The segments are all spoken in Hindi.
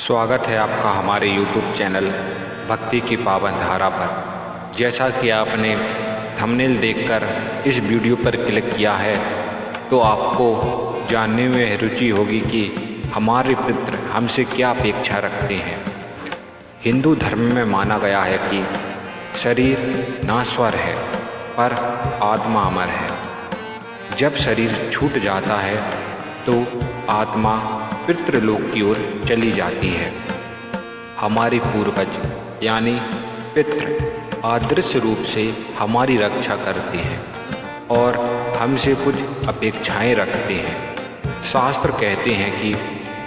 स्वागत है आपका हमारे YouTube चैनल भक्ति की पावन धारा पर। जैसा कि आपने थंबनेल देखकर इस वीडियो पर क्लिक किया है तो आपको जानने में रुचि होगी कि हमारे पितृ हमसे क्या अपेक्षा रखते हैं। हिंदू धर्म में माना गया है कि शरीर नाश्वर है पर आत्मा अमर है। जब शरीर छूट जाता है तो आत्मा पितृलोक की ओर चली जाती है। हमारे पूर्वज यानी पितृ अदृश्य रूप से हमारी रक्षा करते हैं और हमसे कुछ अपेक्षाएं रखते हैं। शास्त्र कहते हैं कि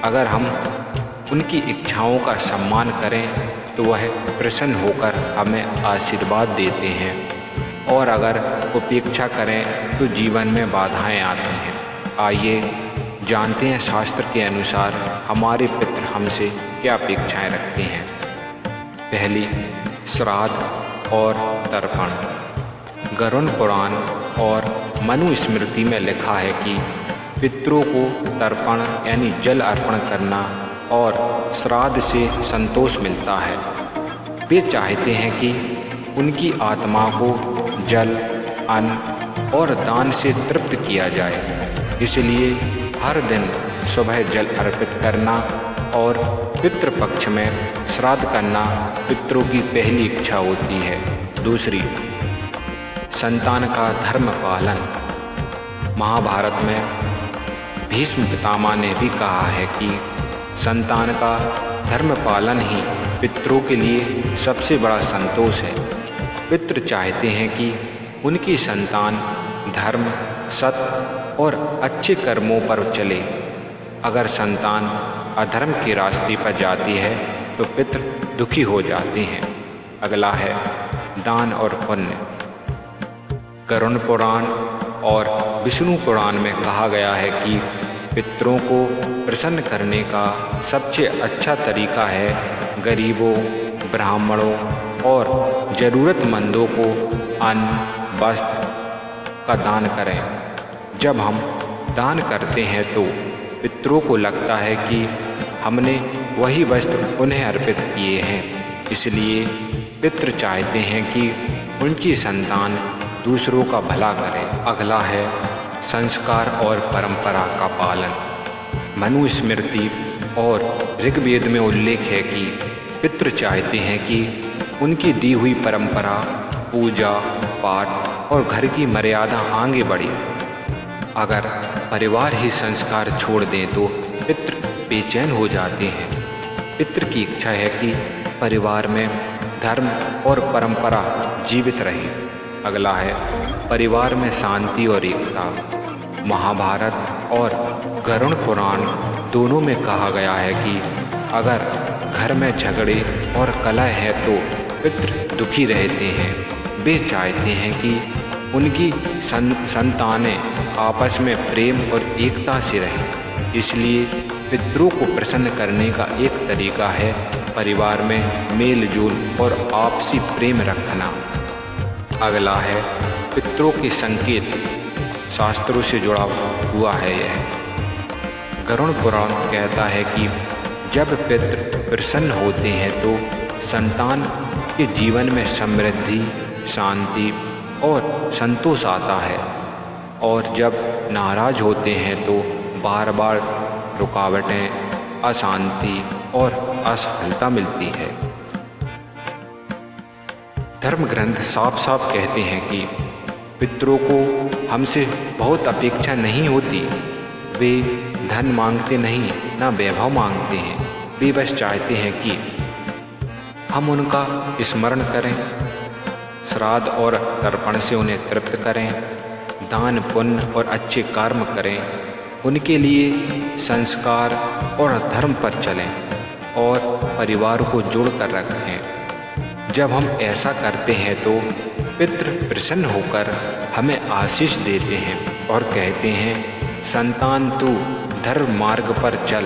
अगर हम उनकी इच्छाओं का सम्मान करें तो वह प्रसन्न होकर हमें आशीर्वाद देते हैं और अगर उपेक्षा करें तो जीवन में बाधाएं आती हैं। आइए जानते हैं शास्त्र के अनुसार हमारे पितृ हमसे क्या अपेक्षाएं रखते हैं। पहली, श्राद्ध और तर्पण। गरुड़ पुराण और मनुस्मृति में लिखा है कि पितरों को तर्पण यानी जल अर्पण करना और श्राद्ध से संतोष मिलता है। वे चाहते हैं कि उनकी आत्मा को जल, अन्न और दान से तृप्त किया जाए, इसलिए हर दिन सुबह जल अर्पित करना और पितृपक्ष में श्राद्ध करना पितरों की पहली इच्छा होती है। दूसरी, संतान का धर्म पालन। महाभारत में भीष्म पितामह ने भी कहा है कि संतान का धर्म पालन ही पितरों के लिए सबसे बड़ा संतोष है। पितृ चाहते हैं कि उनकी संतान धर्म, सत्य और अच्छे कर्मों पर चले। अगर संतान अधर्म के रास्ते पर जाती है तो पितृ दुखी हो जाते हैं। अगला है दान और पुण्य। गरुड़ पुराण और विष्णु पुराण में कहा गया है कि पितरों को प्रसन्न करने का सबसे अच्छा तरीका है गरीबों, ब्राह्मणों और ज़रूरतमंदों को अन्न, वस्त्र का दान करें। जब हम दान करते हैं तो पितरों को लगता है कि हमने वही वस्त्र उन्हें अर्पित किए हैं, इसलिए पितृ चाहते हैं कि उनकी संतान दूसरों का भला करे। अगला है संस्कार और परंपरा का पालन। मनुस्मृति और ऋग्वेद में उल्लेख है कि पितृ चाहते हैं कि उनकी दी हुई परंपरा, पूजा पाठ और घर की मर्यादा आगे बढ़े। अगर परिवार ही संस्कार छोड़ दें तो पितृ बेचैन हो जाते हैं। पितृ की इच्छा है कि परिवार में धर्म और परंपरा जीवित रहे। अगला है परिवार में शांति और एकता। महाभारत और गरुड़ पुराण दोनों में कहा गया है कि अगर घर में झगड़े और कलह है तो पितृ दुखी रहते हैं। वे चाहते हैं कि उनकी संतानें आपस में प्रेम और एकता से रहें, इसलिए पितरों को प्रसन्न करने का एक तरीका है परिवार में मेल जोल और आपसी प्रेम रखना। अगला है पितरों के संकेत। शास्त्रों से जुड़ा हुआ है यह। गरुड़ पुराण कहता है कि जब पितृ प्रसन्न होते हैं तो संतान के जीवन में समृद्धि, शांति और संतोष आता है, और जब नाराज होते हैं तो बार बार रुकावटें, अशांति और असफलता मिलती है। धर्म ग्रंथ साफ साफ कहते हैं कि पितरों को हमसे बहुत अपेक्षा नहीं होती। वे धन मांगते नहीं, ना वैभव मांगते हैं। वे बस चाहते हैं कि हम उनका स्मरण करें, श्राद्ध और तर्पण से उन्हें तृप्त करें, दान पुण्य और अच्छे कर्म करें, उनके लिए संस्कार और धर्म पर चलें और परिवार को जोड़कर रखें। जब हम ऐसा करते हैं तो पितृ प्रसन्न होकर हमें आशीष देते हैं और कहते हैं, संतान तू धर्म मार्ग पर चल।